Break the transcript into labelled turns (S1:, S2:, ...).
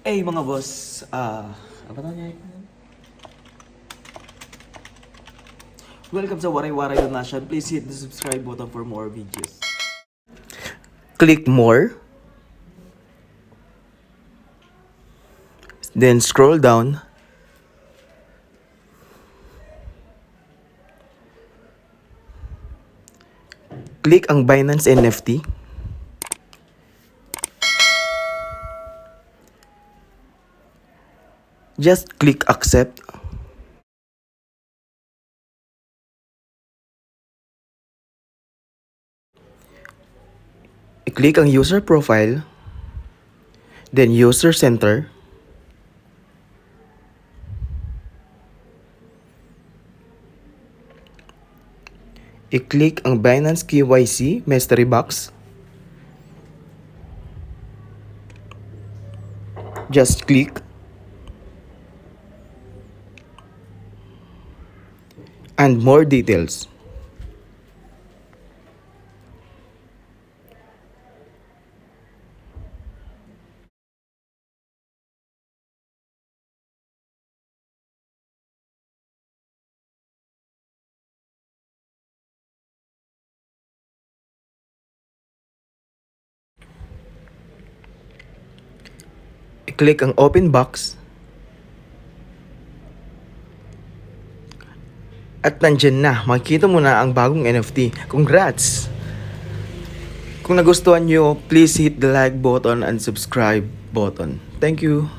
S1: Mga boss, apa tanya? Welcome sa Waray-Waray Donation. Please hit the subscribe button for more videos. Click more. Then scroll down. Click ang Binance NFT. Just click accept. I-click ang user profile. Then user center. I-click ang Binance KYC mystery box. Just click. And more details. I-click ang open box. At nandyan na, makikita mo na ang bagong NFT. Congrats! Kung nagustuhan nyo, please hit the like button and subscribe button. Thank you!